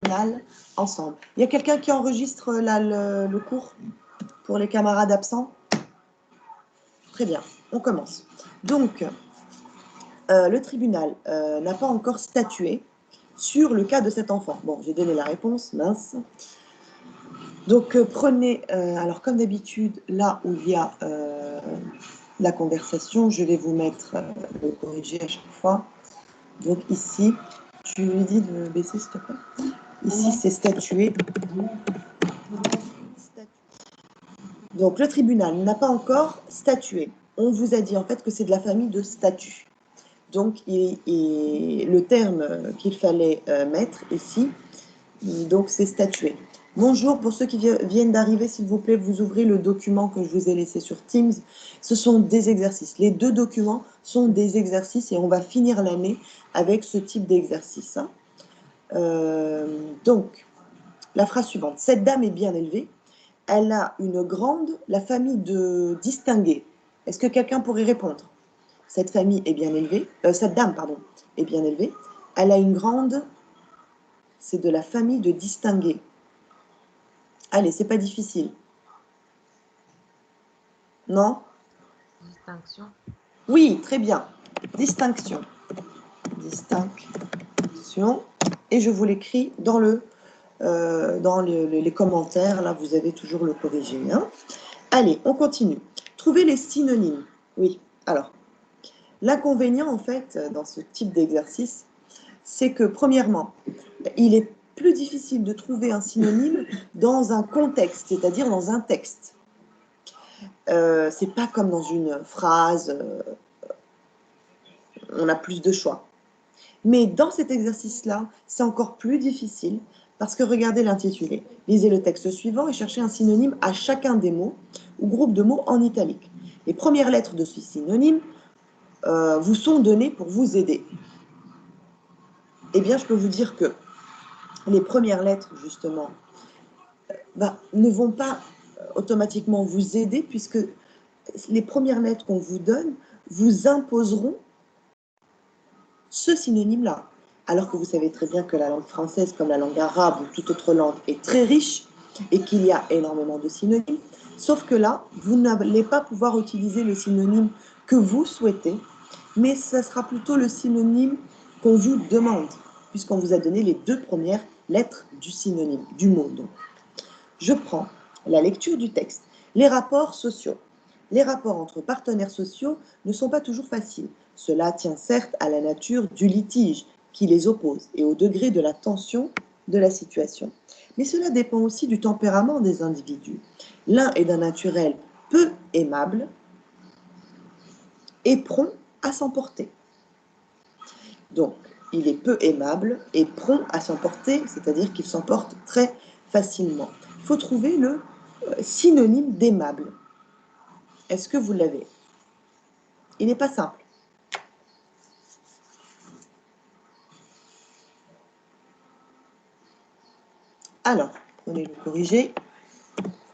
tribunal ensemble. Il y a quelqu'un qui enregistre là, le cours pour les camarades absents? Très bien, on commence. Donc, le tribunal n'a pas encore statué sur le cas de cet enfant. Bon, j'ai donné la réponse, mince. Donc, prenez, alors comme d'habitude, là où il y a la conversation, je vais vous mettre le corrigé à chaque fois. Donc ici, tu lui dis de baisser s'il te plaît. Ici, c'est statué. Donc, le tribunal n'a pas encore statué. On vous a dit en fait que c'est de la famille de statut. Donc, le terme qu'il fallait mettre ici, donc c'est statué. Bonjour, pour ceux qui viennent d'arriver, s'il vous plaît, vous ouvrez le document que je vous ai laissé sur Teams. Ce sont des exercices. Les deux documents sont des exercices et on va finir l'année avec ce type d'exercice. Hein. Donc, la phrase suivante. Cette dame est bien élevée. Elle a une grande, la famille de distingués. Est-ce que quelqu'un pourrait répondre? Cette famille est bien élevée. Cette dame, pardon, est bien élevée. Elle a une grande, c'est de la famille de distingués. Allez, c'est pas difficile. Non? Distinction. Oui, très bien. Distinction. Distinction. Et je vous l'écris dans les commentaires. Là, vous avez toujours le corrigé. Hein. Allez, on continue. Trouvez les synonymes. Oui, alors, l'inconvénient, en fait, dans ce type d'exercice, c'est que, premièrement, il est plus difficile de trouver un synonyme dans un contexte, c'est-à-dire dans un texte. C'est pas comme dans une phrase, on a plus de choix. Mais dans cet exercice-là, c'est encore plus difficile parce que regardez l'intitulé. Lisez le texte suivant et cherchez un synonyme à chacun des mots ou groupe de mots en italique. Les premières lettres de ce synonyme vous sont données pour vous aider. Eh bien, je peux vous dire que les premières lettres, justement, ne vont pas automatiquement vous aider puisque les premières lettres qu'on vous donne vous imposeront ce synonyme-là. Alors que vous savez très bien que la langue française, comme la langue arabe ou toute autre langue, est très riche et qu'il y a énormément de synonymes. Sauf que là, vous n'allez pas pouvoir utiliser le synonyme que vous souhaitez, mais ce sera plutôt le synonyme qu'on vous demande, puisqu'on vous a donné les deux premières lettres du synonyme, du mot. Donc. Je prends la lecture du texte. Les rapports sociaux. Les rapports entre partenaires sociaux ne sont pas toujours faciles. Cela tient certes à la nature du litige qui les oppose et au degré de la tension de la situation. Mais cela dépend aussi du tempérament des individus. L'un est d'un naturel peu aimable et prompt à s'emporter. Donc, il est peu aimable et prompt à s'emporter, c'est-à-dire qu'il s'emporte très facilement. Il faut trouver le synonyme d'aimable. Est-ce que vous l'avez? Il n'est pas simple. Alors, prenez le corrigé.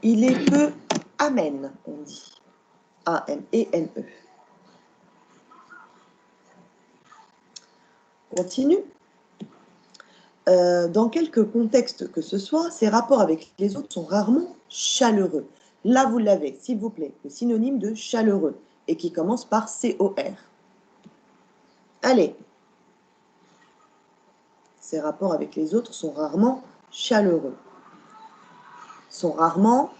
Il est peu amène, on dit. A-M-E-N-E. Continue. Dans quelque contexte que ce soit, ses rapports avec les autres sont rarement chaleureux. Là, vous l'avez, s'il vous plaît, le synonyme de chaleureux, et qui commence par C-O-R. Allez. Ses rapports avec les autres sont rarement chaleureux. Sont rarement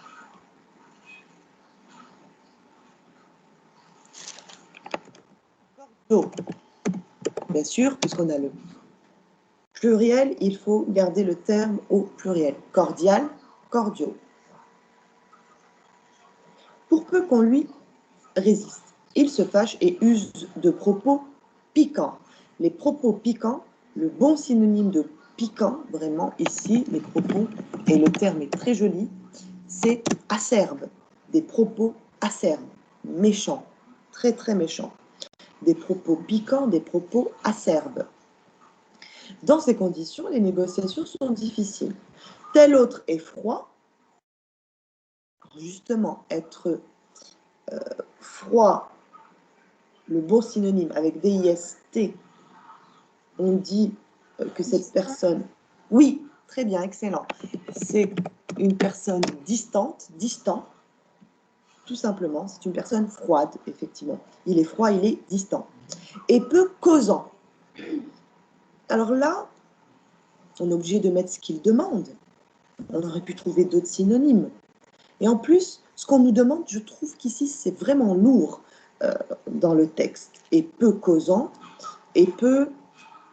cordiaux. Bien sûr, puisqu'on a le pluriel, il faut garder le terme au pluriel. Cordial, cordiaux. Pour peu qu'on lui résiste, il se fâche et use de propos piquants. Les propos piquants, le bon synonyme de piquant, vraiment ici, les propos, et le terme est très joli, c'est acerbe. Des propos acerbes, méchants, très très méchants. Des propos piquants, des propos acerbes. Dans ces conditions, les négociations sont difficiles. Tel autre est froid. Justement, être froid, le beau synonyme avec D-I-S-T, on dit que cette personne... Oui, très bien, excellent. C'est une personne distante, distant, tout simplement. C'est une personne froide, effectivement. Il est froid, il est distant. Et peu causant. Alors là, on est obligé de mettre ce qu'il demande. On aurait pu trouver d'autres synonymes. Et en plus, ce qu'on nous demande, je trouve qu'ici, c'est vraiment lourd dans le texte. Et peu causant, et peu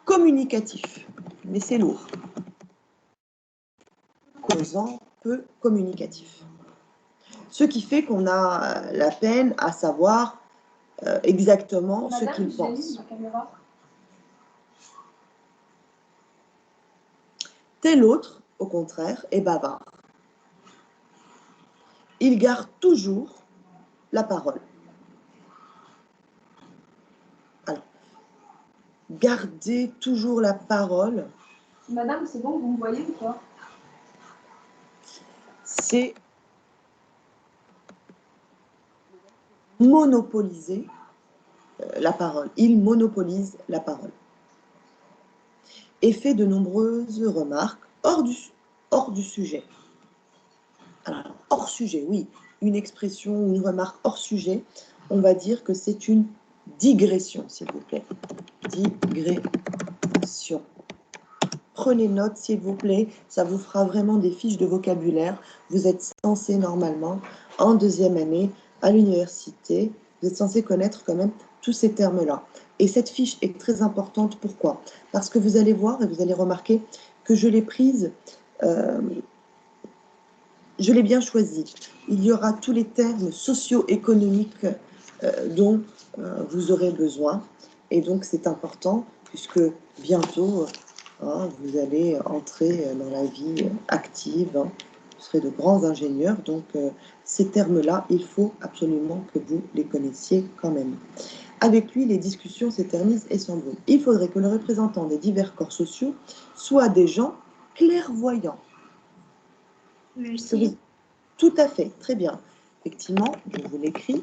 communicatif. Mais c'est lourd. Causant, peu communicatif. Ce qui fait qu'on a la peine à savoir exactement ce qu'il pense. Tel autre, au contraire, est bavard. Il garde toujours la parole. Alors, garder toujours la parole. Madame, c'est bon, vous me voyez ou quoi? C'est monopoliser la parole. Il monopolise la parole. Et fait de nombreuses remarques hors du sujet. Alors, hors sujet, oui. Une expression ou une remarque hors sujet, on va dire que c'est une digression, s'il vous plaît. Digression. Prenez note, s'il vous plaît. Ça vous fera vraiment des fiches de vocabulaire. Vous êtes censé, normalement, en deuxième année, à l'université, vous êtes censé connaître quand même tous ces termes-là. Et cette fiche est très importante. Pourquoi? Parce que vous allez voir et vous allez remarquer que je l'ai prise, je l'ai bien choisie. Il y aura tous les termes socio-économiques dont vous aurez besoin. Et donc, c'est important puisque bientôt, vous allez entrer dans la vie active. Vous serez de grands ingénieurs. Donc, ces termes-là, il faut absolument que vous les connaissiez quand même. Avec lui, les discussions s'éternisent et s'embrouillent. Il faudrait que le représentant des divers corps sociaux soit des gens clairvoyants. Lucide. Tout à fait, très bien. Effectivement, je vous l'écris.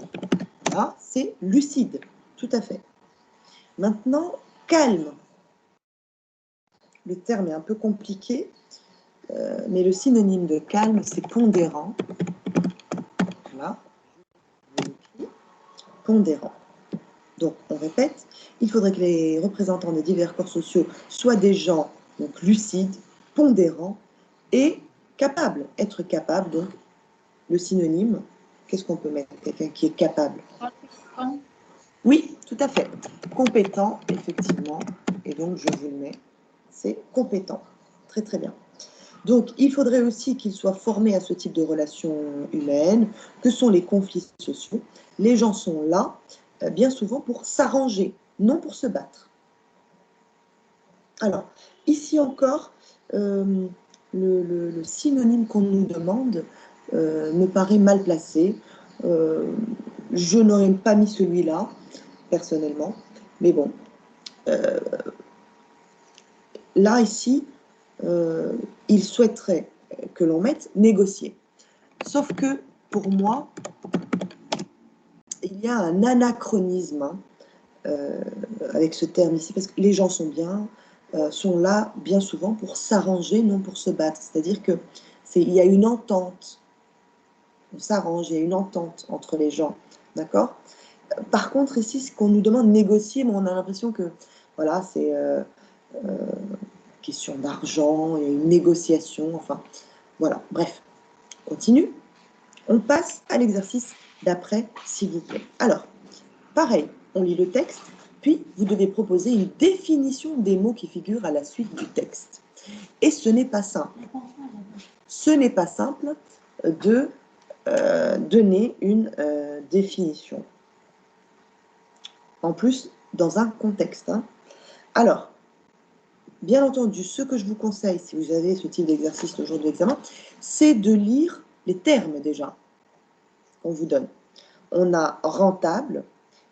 Là, c'est lucide. Tout à fait. Maintenant, calme. Le terme est un peu compliqué, mais le synonyme de calme, c'est pondérant. Voilà. Pondérant. Donc, on répète, il faudrait que les représentants des divers corps sociaux soient des gens donc, lucides, pondérants et capables. Être capable, donc, le synonyme, qu'est-ce qu'on peut mettre? Quelqu'un qui est capable. Oui, tout à fait. Compétent, effectivement. Et donc, je vous le mets. C'est compétent. Très, très bien. Donc, il faudrait aussi qu'il soit formé à ce type de relations humaines, que sont les conflits sociaux. Les gens sont là, bien souvent, pour s'arranger, non pour se battre. Alors, ici encore, le synonyme qu'on nous demande me paraît mal placé. Je n'aurais pas mis celui-là, personnellement. Mais bon, là, ici, il souhaiterait que l'on mette négocier. Sauf que, pour moi, il y a un anachronisme avec ce terme ici, parce que les gens sont bien, sont là bien souvent pour s'arranger, non pour se battre. C'est-à-dire qu'il y a une entente, on s'arrange, il y a une entente entre les gens, d'accord? Par contre, ici, ce qu'on nous demande de négocier, on a l'impression que, voilà, c'est question d'argent, il y a une négociation, enfin, voilà, bref. Continue. On passe à l'exercice d'après, s'il vous plaît. Alors, pareil, on lit le texte, puis vous devez proposer une définition des mots qui figurent à la suite du texte. Et ce n'est pas simple. Ce n'est pas simple de donner une définition. En plus, dans un contexte. Alors, bien entendu, ce que je vous conseille, si vous avez ce type d'exercice le jour de l'examen, c'est de lire les termes déjà qu'on vous donne. On a rentable,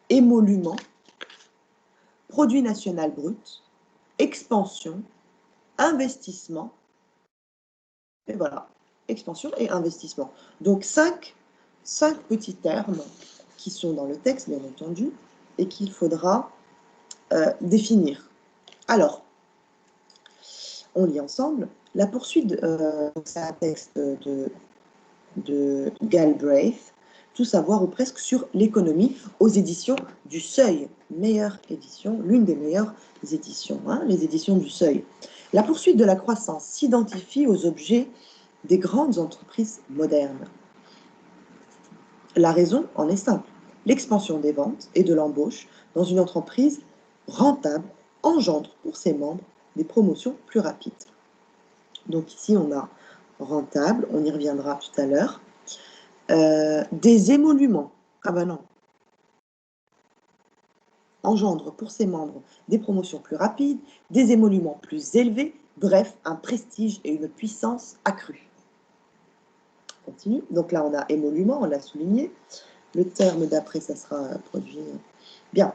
émolument, produit national brut, expansion, investissement, et voilà, expansion et investissement. Donc, cinq petits termes qui sont dans le texte, bien entendu, et qu'il faudra définir. Alors, on lit ensemble. La poursuite, c'est un texte de Galbraith, Tout savoir ou presque sur l'économie, aux éditions du Seuil. Meilleure édition, l'une des meilleures éditions, hein, les éditions du Seuil. La poursuite de la croissance s'identifie aux objets des grandes entreprises modernes. La raison en est simple. L'expansion des ventes et de l'embauche dans une entreprise rentable engendre pour ses membres des promotions plus rapides. Donc ici, on a rentable, on y reviendra tout à l'heure. Des émoluments, ah ben non, engendre pour ses membres des promotions plus rapides, des émoluments plus élevés, bref, un prestige et une puissance accrue. On continue. Donc là, on a émolument, on l'a souligné. Le terme d'après, ça sera produit. Bien.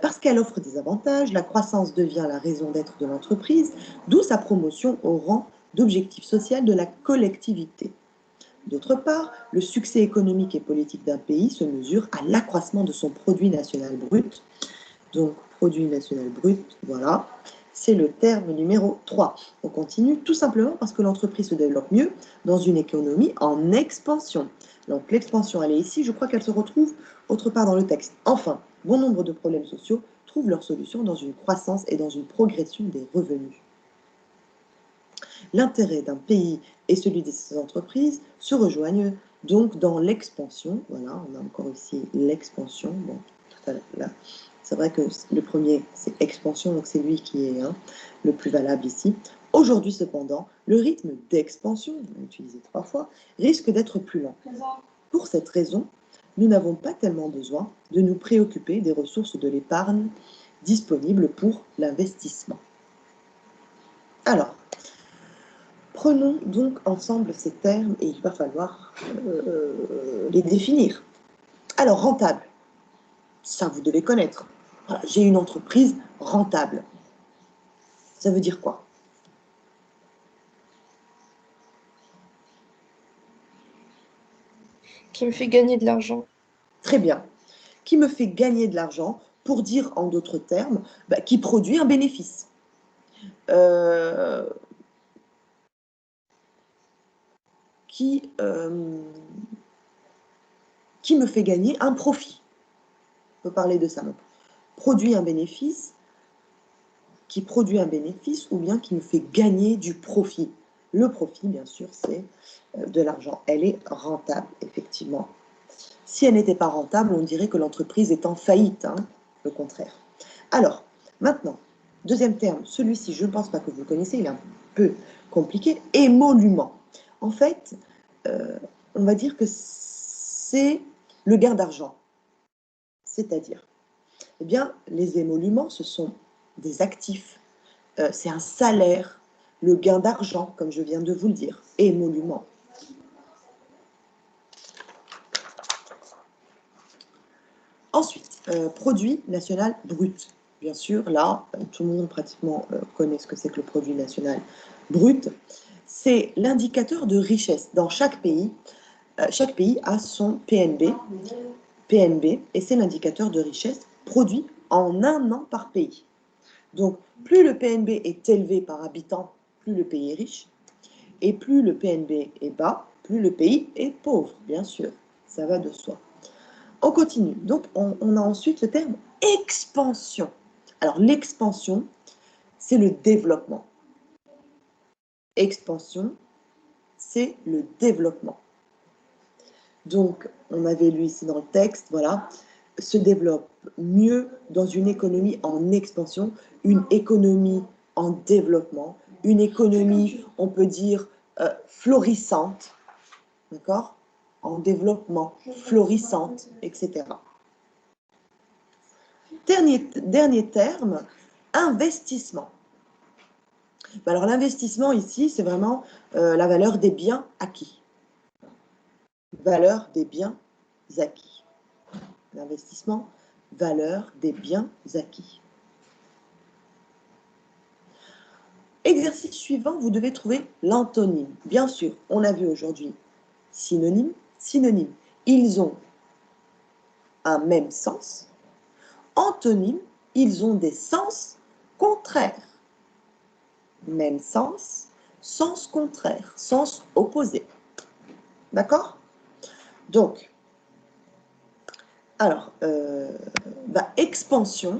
Parce qu'elle offre des avantages, la croissance devient la raison d'être de l'entreprise, d'où sa promotion au rang d'objectif social de la collectivité. D'autre part, le succès économique et politique d'un pays se mesure à l'accroissement de son produit national brut. Donc, produit national brut, voilà, c'est le terme numéro 3. On continue tout simplement parce que l'entreprise se développe mieux dans une économie en expansion. Donc, l'expansion, elle est ici, je crois qu'elle se retrouve autre part dans le texte. Enfin, bon nombre de problèmes sociaux trouvent leur solution dans une croissance et dans une progression des revenus. L'intérêt d'un pays et celui de ses entreprises se rejoignent donc dans l'expansion. Voilà, on a encore ici l'expansion. Bon, tout à l'heure, c'est vrai que le premier, c'est expansion, donc c'est lui qui est le plus valable ici. Aujourd'hui, cependant, le rythme d'expansion, on l'a utilisé 3 fois, risque d'être plus lent. Pour cette raison, nous n'avons pas tellement besoin de nous préoccuper des ressources de l'épargne disponibles pour l'investissement. Alors, prenons donc ensemble ces termes et il va falloir les définir. Alors, rentable, ça vous devez connaître. Voilà, j'ai une entreprise rentable. Ça veut dire quoi? Qui me fait gagner de l'argent. Très bien. Qui me fait gagner de l'argent, pour dire en d'autres termes, qui produit un bénéfice. Qui me fait gagner un profit. On peut parler de ça. Donc, produit un bénéfice, qui produit un bénéfice ou bien qui me fait gagner du profit. Le profit, bien sûr, c'est de l'argent. Elle est rentable, effectivement. Si elle n'était pas rentable, on dirait que l'entreprise est en faillite, hein, le contraire. Alors, maintenant, deuxième terme, celui-ci, je ne pense pas que vous le connaissez, il est un peu compliqué, émolument. En fait, on va dire que c'est le gain d'argent. C'est-à-dire, eh bien, les émoluments, ce sont des actifs, c'est un salaire, le gain d'argent, comme je viens de vous le dire, émolument. Ensuite, produit national brut. Bien sûr, là, tout le monde pratiquement connaît ce que c'est que le produit national brut. C'est l'indicateur de richesse. Dans chaque pays a son PNB, et c'est l'indicateur de richesse produit en un an par pays. Donc, plus le PNB est élevé par habitant, plus le pays est riche, et plus le PNB est bas, plus le pays est pauvre, bien sûr, ça va de soi. On continue, donc on a ensuite le terme expansion. Alors l'expansion, c'est le développement. Expansion, c'est le développement. Donc, on avait lu ici dans le texte, voilà, se développe mieux dans une économie en expansion, une économie en développement, une économie, on peut dire, florissante, d'accord? En développement, florissante, etc. Dernier terme, investissement. Alors l'investissement ici, c'est vraiment la valeur des biens acquis. Valeur des biens acquis. L'investissement, valeur des biens acquis. Exercice suivant, vous devez trouver l'antonyme. Bien sûr, on a vu aujourd'hui synonyme, synonyme. Ils ont un même sens. Antonyme, ils ont des sens contraires. Même sens, sens contraire, sens opposé. D'accord? Donc, alors, expansion.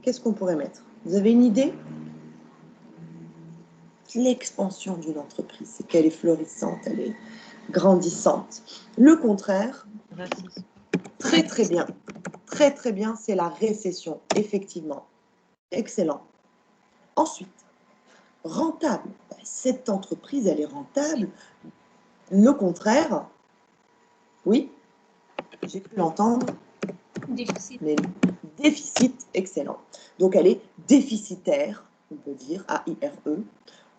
Qu'est-ce qu'on pourrait mettre? Vous avez une idée? L'expansion d'une entreprise, c'est qu'elle est florissante, elle est grandissante. Le contraire, très très bien, très très bien, c'est la récession, effectivement. Excellent. Ensuite, rentable. Cette entreprise, elle est rentable. Le contraire, oui, j'ai pu l'entendre. Déficit. Mais déficit, excellent. Donc, elle est déficitaire, on peut dire, A-I-R-E,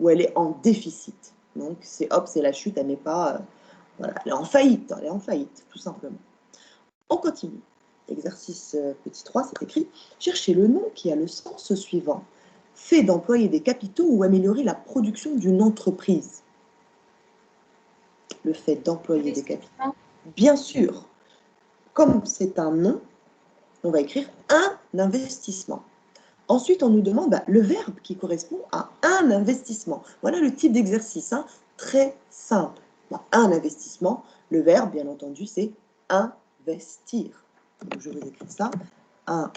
ou elle est en déficit. Donc, c'est la chute, elle n'est pas... voilà, elle est en faillite, tout simplement. On continue. Exercice petit 3, c'est écrit « Cherchez le nom qui a le sens suivant. Fait d'employer des capitaux ou améliorer la production d'une entreprise. » Le fait d'employer des capitaux. Bien sûr, comme c'est un nom, on va écrire un investissement. Ensuite, on nous demande le verbe qui correspond à un investissement. Voilà le type d'exercice, hein, très simple. Un investissement, le verbe, bien entendu, c'est investir. Donc, je vous écris ça. Un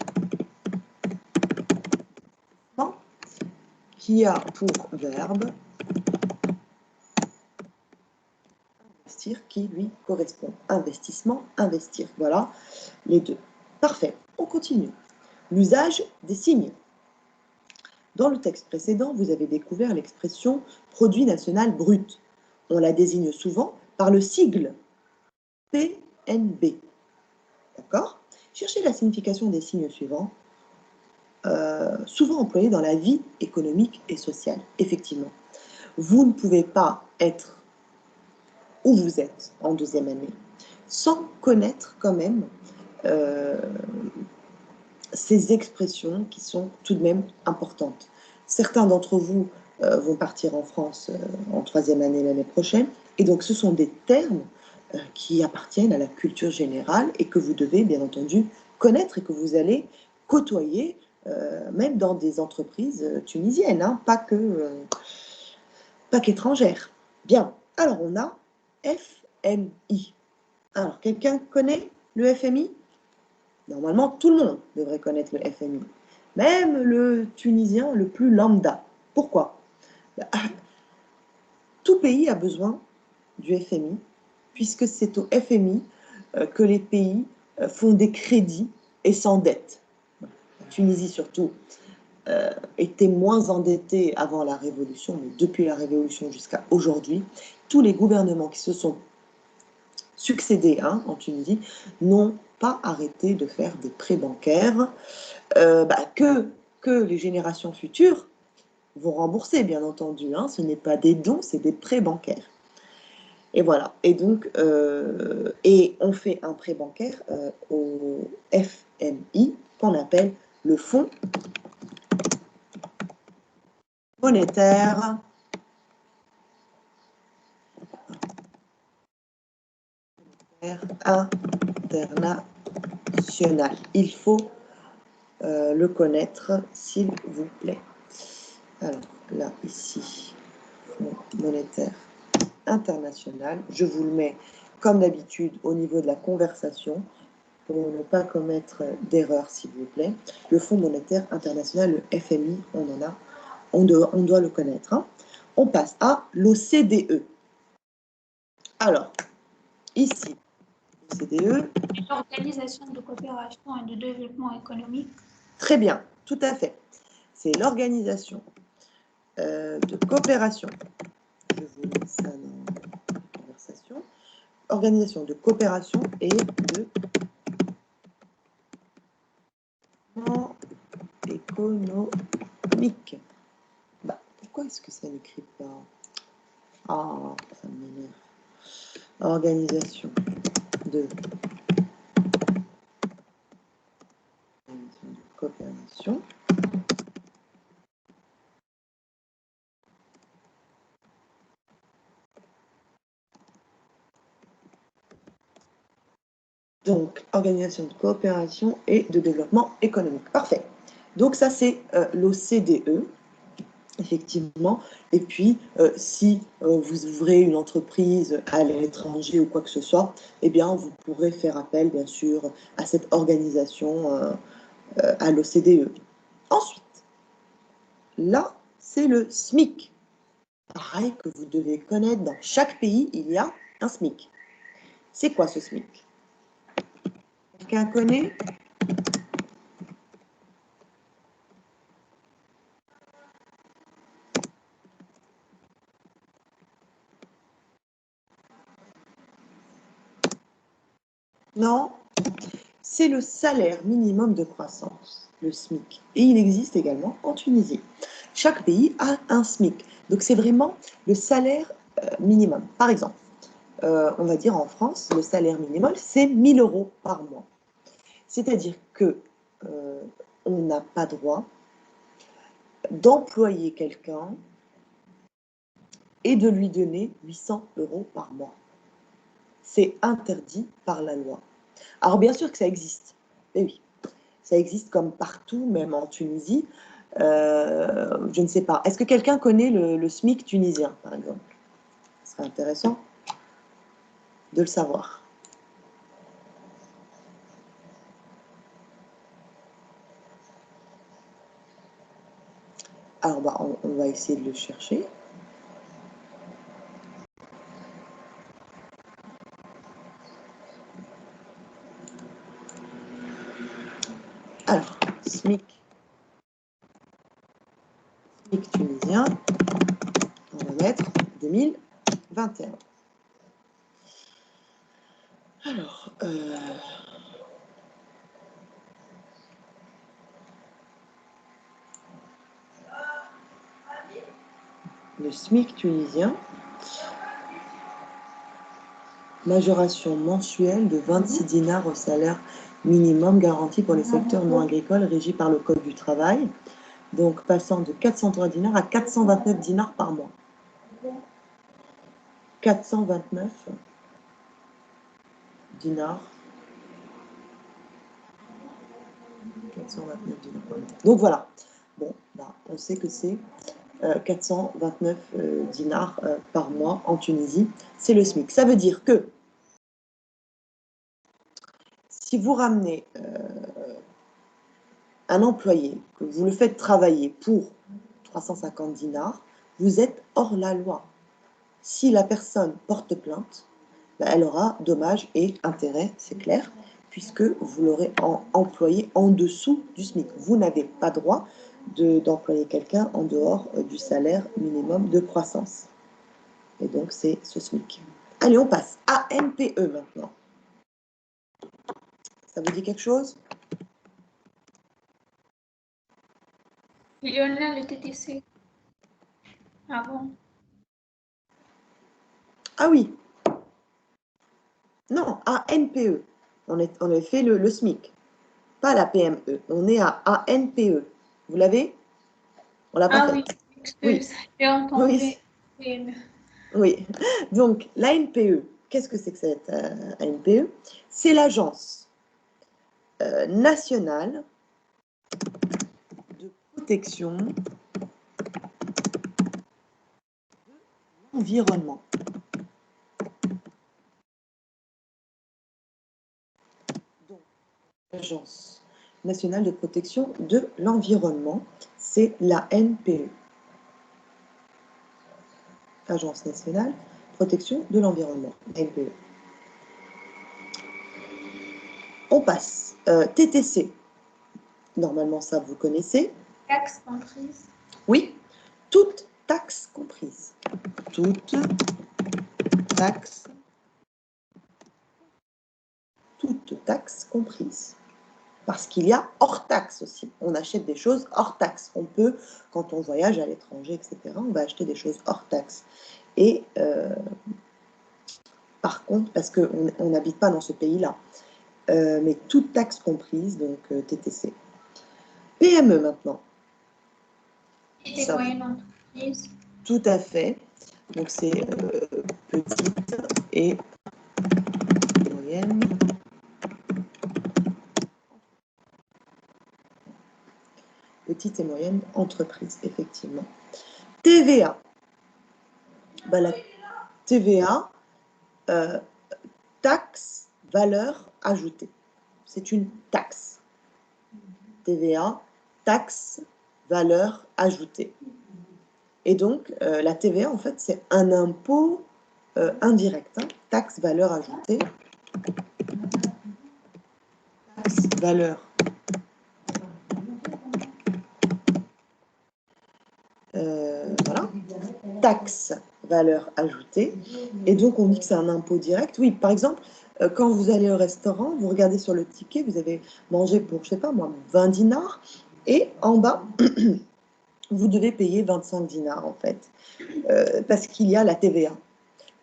qui a pour verbe investir qui lui correspond. Investissement, investir. Voilà les deux. Parfait. On continue. L'usage des signes. Dans le texte précédent, vous avez découvert l'expression produit national brut. On la désigne souvent par le sigle PNB. D'accord? Cherchez la signification des signes suivants, souvent employés dans la vie économique et sociale. Effectivement, vous ne pouvez pas être où vous êtes en deuxième année sans connaître quand même ces expressions qui sont tout de même importantes. Certains d'entre vous vont partir en France en troisième année l'année prochaine, et donc ce sont des termes qui appartiennent à la culture générale et que vous devez bien entendu connaître et que vous allez côtoyer même dans des entreprises tunisiennes, hein, pas qu'étrangères. Bien, alors on a FMI. Alors, quelqu'un connaît le FMI? Normalement, tout le monde devrait connaître le FMI. Même le Tunisien le plus lambda. Pourquoi? Tout pays a besoin du FMI, puisque c'est au FMI que les pays font des crédits et s'endettent. La Tunisie, surtout, était moins endettée avant la Révolution, mais depuis la Révolution jusqu'à aujourd'hui, tous les gouvernements qui se sont succédés en Tunisie n'ont pas arrêté de faire des prêts bancaires que les générations futures vont rembourser, bien entendu. Ce n'est pas des dons, c'est des prêts bancaires. Et voilà. Et donc, et on fait un prêt bancaire au FMI, qu'on appelle le Fonds monétaire international. Il faut le connaître, s'il vous plaît. Alors, là, ici, Fonds monétaire international. Je vous le mets, comme d'habitude, au niveau de la conversation, pour ne pas commettre d'erreur, s'il vous plaît. Le Fonds monétaire international, le FMI, on doit le connaître. On passe à l'OCDE. Alors, ici, l'OCDE. L'Organisation de coopération et de développement économique. Très bien, tout à fait. C'est l'organisation de coopération. Je vous mets ça dans la conversation. Organisation de coopération et de économique. Pourquoi est-ce que ça n'écrit pas? Ah, ça m'énerve. Organisation de coopération. Donc, organisation de coopération et de développement économique. Parfait. Donc ça, c'est l'OCDE, effectivement. Et puis, si vous ouvrez une entreprise à l'étranger ou quoi que ce soit, eh bien, vous pourrez faire appel, bien sûr, à cette organisation, à l'OCDE. Ensuite, là, c'est le SMIC. Pareil que vous devez connaître, dans chaque pays, il y a un SMIC. C'est quoi ce SMIC? Quelqu'un connaît? Non? C'est le salaire minimum de croissance, le SMIC. Et il existe également en Tunisie. Chaque pays a un SMIC. Donc c'est vraiment le salaire minimum. Par exemple, on va dire en France, le salaire minimum, c'est 1 000 € par mois. C'est-à-dire que on n'a pas droit d'employer quelqu'un et de lui donner 800 € par mois. C'est interdit par la loi. Alors bien sûr que ça existe. Eh oui, ça existe comme partout, même en Tunisie. Je ne sais pas. Est-ce que quelqu'un connaît le SMIC tunisien, par exemple? Ce serait intéressant de le savoir. Alors, bah, on va essayer de le chercher. Alors, SMIC tunisien, on va mettre 2021. Alors, le SMIC tunisien, majoration mensuelle de 26 dinars au salaire minimum garanti pour les secteurs non agricoles régis par le Code du travail. Donc, passant de 403 dinars à 429 dinars par mois. 429 dinars. 429 dinars par mois. Donc, voilà. Bon, là, on sait que c'est 429 dinars par mois en Tunisie. C'est le SMIC. Ça veut dire que si vous ramenez un employé, que vous le faites travailler pour 350 dinars, vous êtes hors la loi. Si la personne porte plainte, ben, elle aura dommages et intérêts, c'est clair, puisque vous l'aurez employé en dessous du SMIC. Vous n'avez pas droit d'employer quelqu'un en dehors du salaire minimum de croissance. Et donc, c'est ce SMIC. Allez, on passe à NPE maintenant. Ça vous dit quelque chose? Il y en a le TTC avant. Ah oui. Non, à NPE. On a fait le SMIC, pas la PME. On est à ANPE. Vous l'avez? On l'a pas Ah fait. oui, Oui. excuse, j'ai entendu. Oui. Donc, l'ANPE, qu'est-ce que c'est que cette ANPE? C'est l'Agence nationale de protection de l'environnement. Donc, l'Agence nationale de protection de l'environnement, c'est l'ANPE. Agence nationale de protection de l'environnement, ANPE. On passe. TTC. Normalement, ça, vous connaissez. Taxes comprises. Oui, toutes taxes comprises. Toutes taxes comprises. Parce qu'il y a hors taxe aussi. On achète des choses hors taxe. On peut, quand on voyage à l'étranger, etc., on va acheter des choses hors taxe. Et par contre, parce qu'on n'habite pas dans ce pays-là, mais toutes taxes comprises, donc TTC. PME maintenant. Et moyennes entreprises. Tout à fait. Donc c'est petite et moyenne. petites et moyennes entreprises, effectivement. TVA. Ben, la TVA, taxe valeur ajoutée. C'est une taxe. TVA, taxe valeur ajoutée. Et donc, la TVA, en fait, c'est un impôt indirect. Hein, taxe valeur ajoutée. Taxe valeur. Voilà. Taxe valeur ajoutée. Et donc, on dit que c'est un impôt direct. Oui, par exemple, quand vous allez au restaurant, vous regardez sur le ticket, vous avez mangé pour, je sais pas moi, 20 dinars. Et en bas, vous devez payer 25 dinars, en fait. Parce qu'il y a la TVA.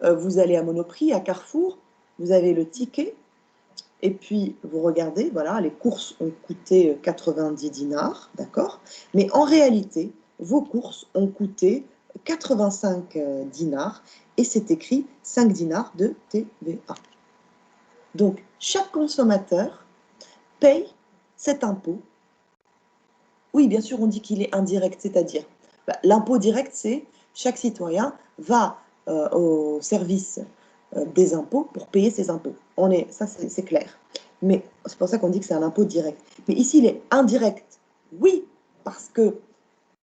Vous allez à Monoprix, à Carrefour, vous avez le ticket. Et puis, vous regardez, voilà, les courses ont coûté 90 dinars, d'accord? Mais en réalité, vos courses ont coûté 85 dinars et c'est écrit 5 dinars de TVA. Donc, chaque consommateur paye cet impôt. Oui, bien sûr, on dit qu'il est indirect, c'est-à-dire, l'impôt direct, c'est chaque citoyen va au service des impôts pour payer ses impôts. Ça, c'est clair. Mais c'est pour ça qu'on dit que c'est un impôt direct. Mais ici, il est indirect. Oui, parce que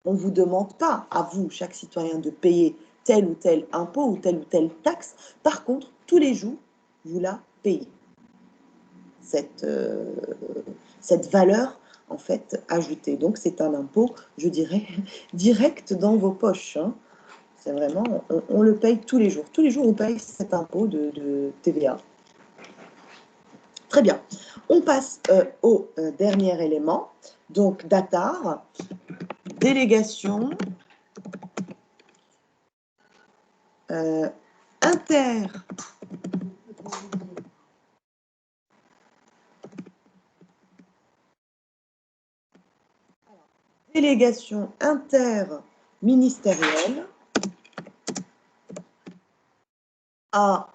on ne vous demande pas, à vous, chaque citoyen, de payer tel ou tel impôt ou telle taxe. Par contre, tous les jours, vous la payez. Cette valeur, en fait, ajoutée. Donc, c'est un impôt, je dirais, direct dans vos poches. Hein. C'est vraiment, on le paye tous les jours. Tous les jours, on paye cet impôt de TVA. Très bien. On passe au dernier élément. Donc, DATAR, délégation inter. Délégation interministérielle à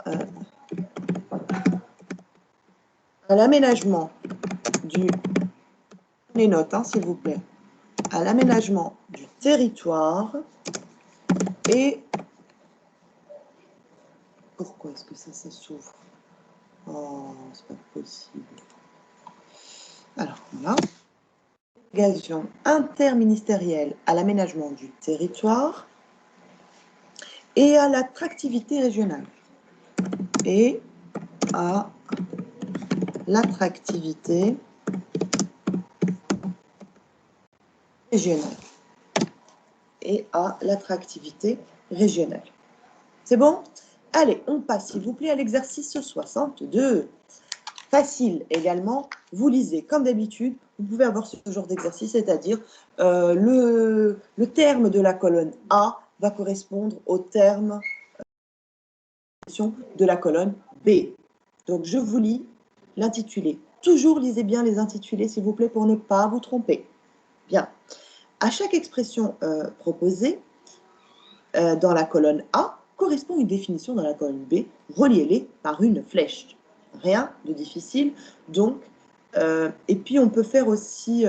l'aménagement du... Les notes, hein, s'il vous plaît. À l'aménagement du territoire et... Pourquoi est-ce que ça s'ouvre? Oh, c'est pas possible. Alors, voilà. Délégation interministérielle à l'aménagement du territoire et à l'attractivité régionale. Et à l'attractivité régionale. Et à l'attractivité régionale. C'est bon? Allez, on passe, s'il vous plaît, à l'exercice 62. Facile également, vous lisez comme d'habitude, vous pouvez avoir ce genre d'exercice, c'est-à-dire le terme de la colonne A va correspondre au terme de la colonne B. Donc, je vous lis l'intitulé. Toujours lisez bien les intitulés, s'il vous plaît, pour ne pas vous tromper. Bien. À chaque expression proposée dans la colonne A, correspond une définition dans la colonne B, reliez-les par une flèche. Rien de difficile. Donc, et puis on peut faire aussi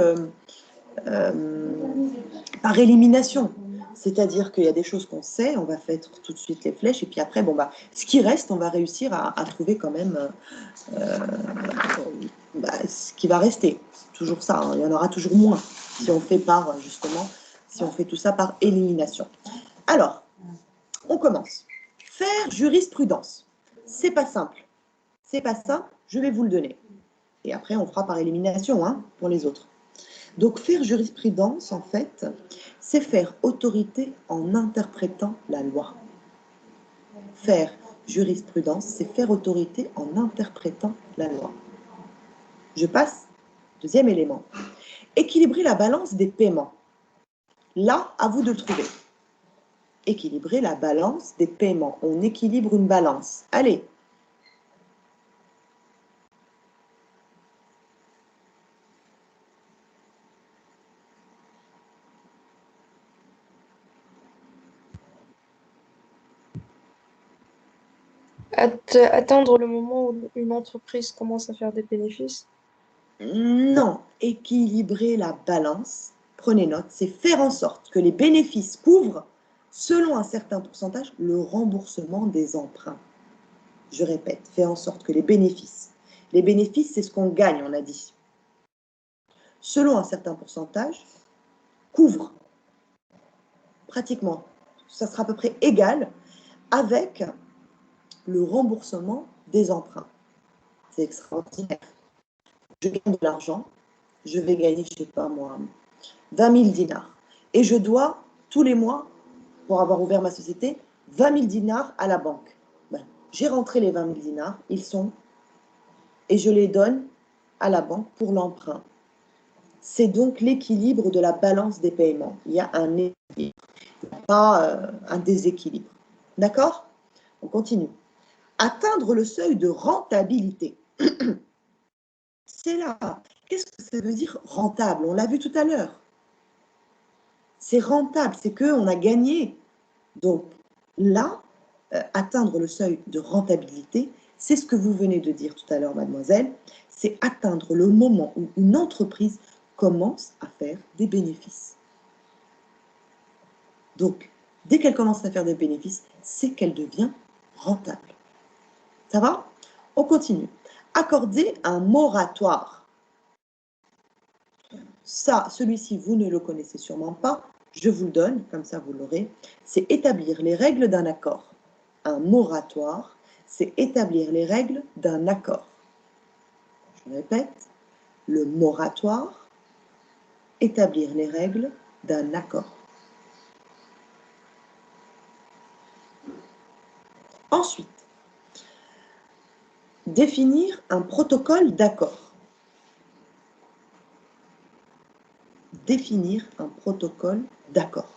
par élimination. C'est-à-dire qu'il y a des choses qu'on sait, on va faire tout de suite les flèches, et puis après, bon, ce qui reste, on va réussir à trouver quand même ce qui va rester. C'est toujours ça, hein. Il y en aura toujours moins si on fait par, justement, si on fait tout ça par élimination. Alors, on commence. Faire jurisprudence. C'est pas simple. C'est pas simple, je vais vous le donner. Et après, on fera par élimination hein, pour les autres. Donc, faire jurisprudence, en fait, c'est faire autorité en interprétant la loi. Faire jurisprudence, c'est faire autorité en interprétant la loi. Je passe. Deuxième élément. Équilibrer la balance des paiements. Là, à vous de le trouver. Équilibrer la balance des paiements. On équilibre une balance. Allez. Atteindre le moment où une entreprise commence à faire des bénéfices. Non, équilibrer la balance. prenez note, c'est faire en sorte que les bénéfices couvrent, selon un certain pourcentage, le remboursement des emprunts. Je répète, faire en sorte que les bénéfices, c'est ce qu'on gagne, on a dit, selon un certain pourcentage, couvrent pratiquement, ça sera à peu près égal avec le remboursement des emprunts. C'est extraordinaire. Je gagne de l'argent, je vais gagner, je ne sais pas moi, 20 000 dinars. Et je dois, tous les mois, pour avoir ouvert ma société, 20 000 dinars à la banque. Ben, j'ai rentré les 20 000 dinars, ils sont, et je les donne à la banque pour l'emprunt. C'est donc l'équilibre de la balance des paiements. Il y a un équilibre, pas un déséquilibre. D'accord? On continue. Atteindre le seuil de rentabilité. C'est là. Qu'est-ce que ça veut dire rentable? On l'a vu tout à l'heure. C'est rentable, c'est qu'on a gagné. Donc là, atteindre le seuil de rentabilité, c'est ce que vous venez de dire tout à l'heure, mademoiselle, c'est atteindre le moment où une entreprise commence à faire des bénéfices. Donc, dès qu'elle commence à faire des bénéfices, c'est qu'elle devient rentable. Ça va? On continue. Accorder un moratoire. Ça, celui-ci, vous ne le connaissez sûrement pas. Je vous le donne, comme ça vous l'aurez. C'est établir les règles d'un accord. Un moratoire, c'est établir les règles d'un accord. Je répète, le moratoire, établir les règles d'un accord. Ensuite, définir un protocole d'accord. Définir un protocole d'accord.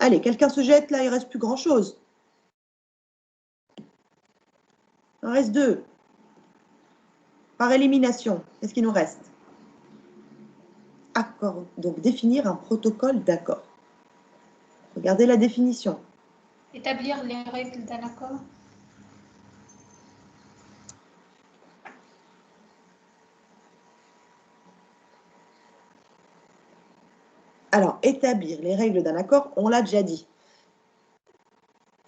Allez, quelqu'un se jette, là, il ne reste plus grand-chose. Il en reste 2. Par élimination, qu'est-ce qu'il nous reste? Accord. Donc, définir un protocole d'accord. Regardez la définition. Établir les règles d'un accord. Alors, établir les règles d'un accord, on l'a déjà dit.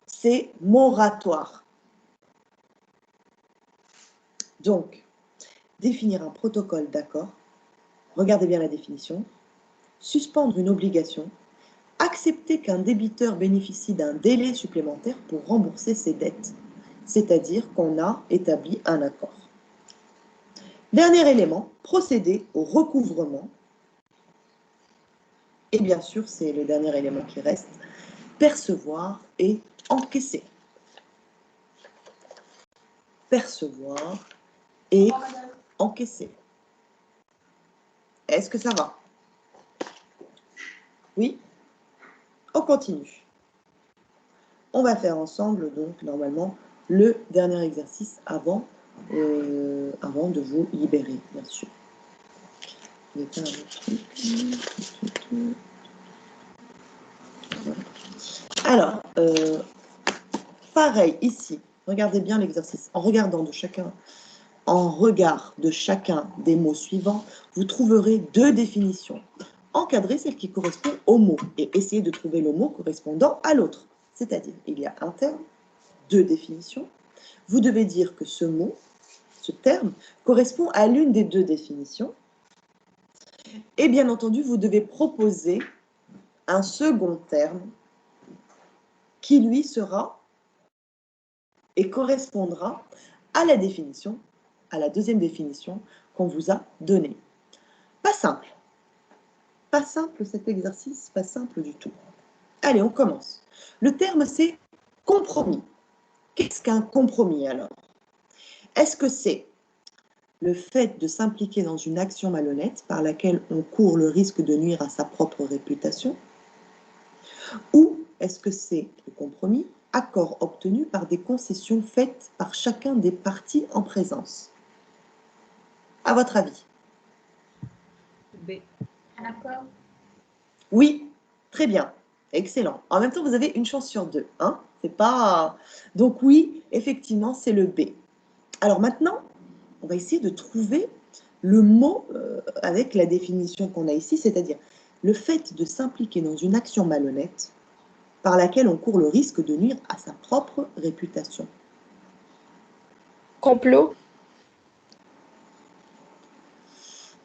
C'est moratoire. Donc, définir un protocole d'accord, regardez bien la définition, suspendre une obligation, accepter qu'un débiteur bénéficie d'un délai supplémentaire pour rembourser ses dettes, c'est-à-dire qu'on a établi un accord. Dernier élément, procéder au recouvrement. Et bien sûr, c'est le dernier élément qui reste, percevoir et encaisser. Percevoir et encaisser. Est-ce que ça va? Oui? On continue. On va faire ensemble, donc, normalement, le dernier exercice avant de vous libérer, bien sûr. Alors, pareil, ici, regardez bien l'exercice. En regard de chacun des mots suivants, vous trouverez 2 définitions. Encadrez celle qui correspond au mot et essayez de trouver le mot correspondant à l'autre. C'est-à-dire, il y a un terme, 2 définitions. Vous devez dire que ce mot, ce terme, correspond à l'une des 2 définitions. Et bien entendu, vous devez proposer un second terme qui, lui, sera et correspondra à la définition, à la deuxième définition qu'on vous a donnée. Pas simple. Pas simple cet exercice, pas simple du tout. Allez, on commence. Le terme, c'est compromis. Qu'est-ce qu'un compromis alors? Est-ce que c'est le fait de s'impliquer dans une action malhonnête par laquelle on court le risque de nuire à sa propre réputation? Ou est-ce que c'est le compromis, accord obtenu par des concessions faites par chacun des parties en présence? À votre avis? B. Un accord. Oui, très bien, excellent. En même temps, vous avez une chance sur 2. Hein? C'est pas... Donc oui, effectivement, c'est le B. Alors maintenant, on va essayer de trouver le mot avec la définition qu'on a ici, c'est-à-dire le fait de s'impliquer dans une action malhonnête par laquelle on court le risque de nuire à sa propre réputation. Complot.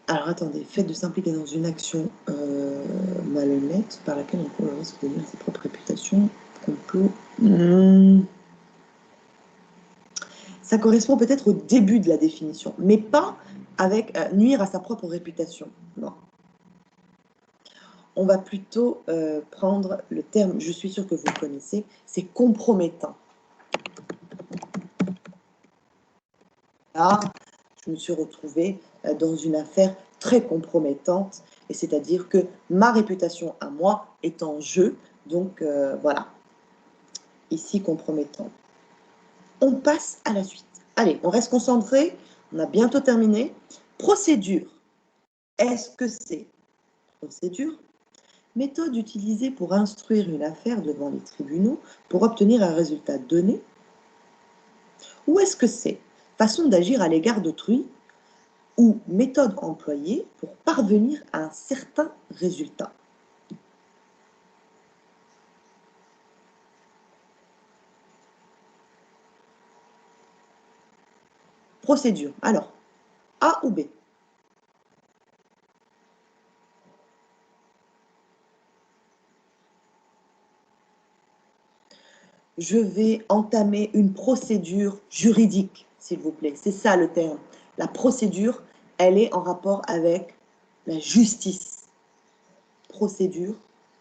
Alors attendez, fait de s'impliquer dans une action malhonnête par laquelle on court le risque de nuire à sa propre réputation. Complot. Ça correspond peut-être au début de la définition, mais pas avec nuire à sa propre réputation. Non. On va plutôt prendre le terme, je suis sûre que vous le connaissez, c'est compromettant. Là, je me suis retrouvée dans une affaire très compromettante, et c'est-à-dire que ma réputation à moi est en jeu, donc voilà, ici compromettant. On passe à la suite. Allez, on reste concentré, on a bientôt terminé. Procédure. Est-ce que c'est procédure? Méthode utilisée pour instruire une affaire devant les tribunaux pour obtenir un résultat donné? Ou est-ce que c'est façon d'agir à l'égard d'autrui ou méthode employée pour parvenir à un certain résultat? Procédure. Alors, A ou B? Je vais entamer une procédure juridique, s'il vous plaît. C'est ça le terme. La procédure, elle est en rapport avec la justice. Procédure,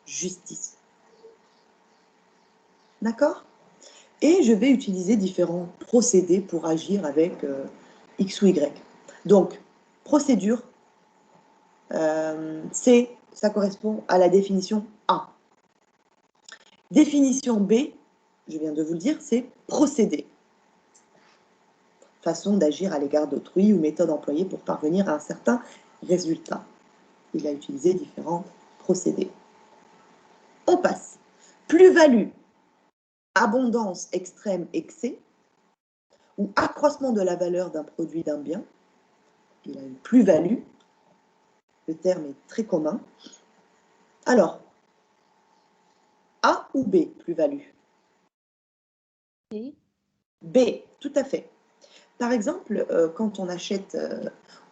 justice. D'accord? Et je vais utiliser différents procédés pour agir avec X ou Y. Donc, procédure, ça correspond à la définition A. Définition B, je viens de vous le dire, c'est procédé. Façon d'agir à l'égard d'autrui ou méthode employée pour parvenir à un certain résultat. Il a utilisé différents procédés. On passe. Plus-value, abondance extrême, excès, ou accroissement de la valeur d'un produit, d'un bien. Il a une plus-value. Le terme est très commun. Alors, A ou B, plus-value? B, tout à fait. Par exemple, quand on achète,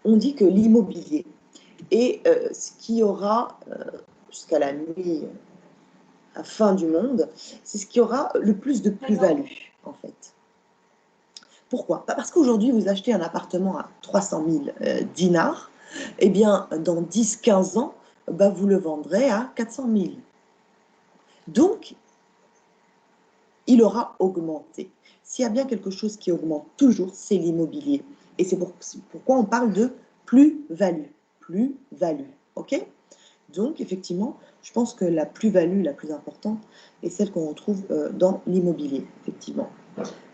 on dit que l'immobilier est ce qui aura, jusqu'à la nuit, la fin du monde, c'est ce qui aura le plus de plus-value, en fait. Pourquoi? Parce qu'aujourd'hui, vous achetez un appartement à 300 000 dinars, eh bien, dans 10-15 ans, vous le vendrez à 400 000. Donc, il aura augmenté. S'il y a bien quelque chose qui augmente toujours, c'est l'immobilier. Et c'est pourquoi on parle de plus-value. Plus-value, ok? Donc, effectivement, je pense que la plus-value la plus importante est celle qu'on retrouve dans l'immobilier, effectivement.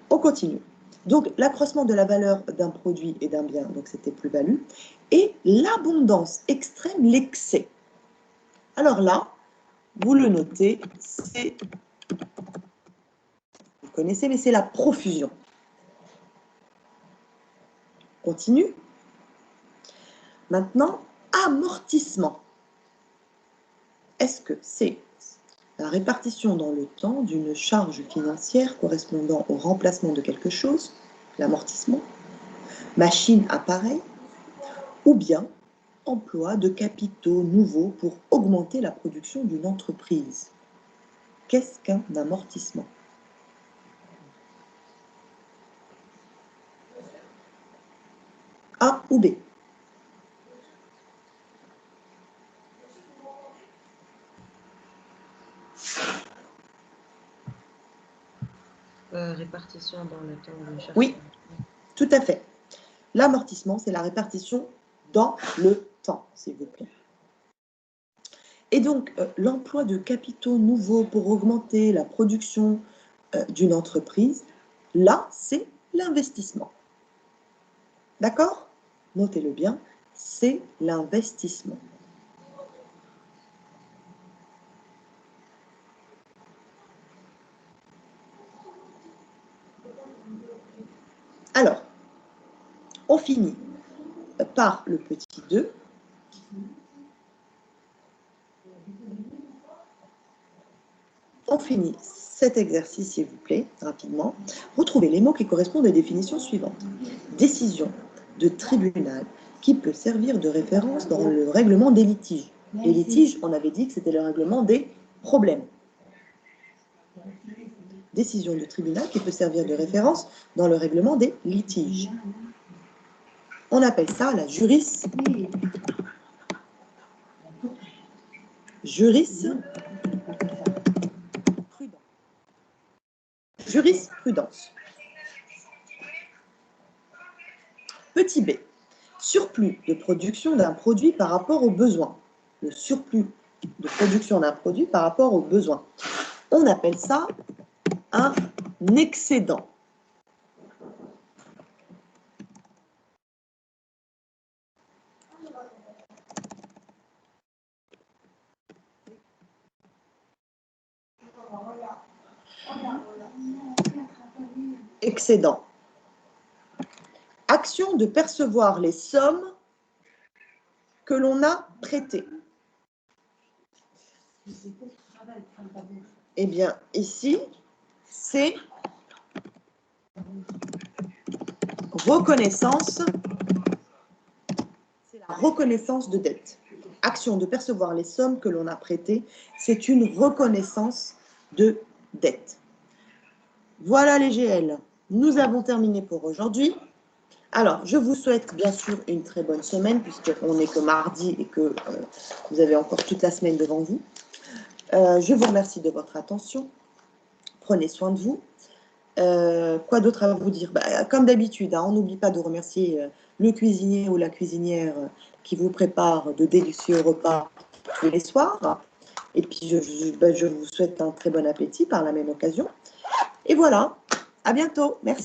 On continue. Donc, l'accroissement de la valeur d'un produit et d'un bien, donc c'était plus-value, et l'abondance extrême, l'excès. Alors là, vous le notez, c'est, vous connaissez, mais c'est la profusion. Continue. Maintenant, amortissement. Est-ce que c'est la répartition dans le temps d'une charge financière correspondant au remplacement de quelque chose, l'amortissement, machine, appareil, ou bien emploi de capitaux nouveaux pour augmenter la production d'une entreprise? Qu'est-ce qu'un amortissement? A ou B? Répartition dans le temps de charge. Oui, tout à fait. L'amortissement, c'est la répartition dans le temps, s'il vous plaît. Et donc, l'emploi de capitaux nouveaux pour augmenter la production d'une entreprise, là, c'est l'investissement. D'accord? Notez-le bien, c'est l'investissement. Alors, on finit par le petit 2. On finit cet exercice, s'il vous plaît, rapidement. Retrouvez les mots qui correspondent aux définitions suivantes. Décision de tribunal qui peut servir de référence dans le règlement des litiges. Les litiges, on avait dit que c'était le règlement des problèmes. Décision de tribunal qui peut servir de référence dans le règlement des litiges. On appelle ça la jurisprudence. Jurisprudence. Petit b. Surplus de production d'un produit par rapport aux besoins. Le surplus de production d'un produit par rapport aux besoins. On appelle ça un excédent. Excédent. Action de percevoir les sommes que l'on a prêtées. Eh bien, ici, c'est reconnaissance. C'est la reconnaissance de dette. Action de percevoir les sommes que l'on a prêtées, c'est une reconnaissance de dette. Voilà les GL. Nous avons terminé pour aujourd'hui. Alors, je vous souhaite bien sûr une très bonne semaine, puisqu'on n'est que mardi et que vous avez encore toute la semaine devant vous. Je vous remercie de votre attention. Prenez soin de vous. Quoi d'autre à vous dire? Comme d'habitude, on n'oublie pas de remercier le cuisinier ou la cuisinière qui vous prépare de délicieux repas tous les soirs. Et puis, je vous souhaite un très bon appétit par la même occasion. Et voilà, à bientôt. Merci.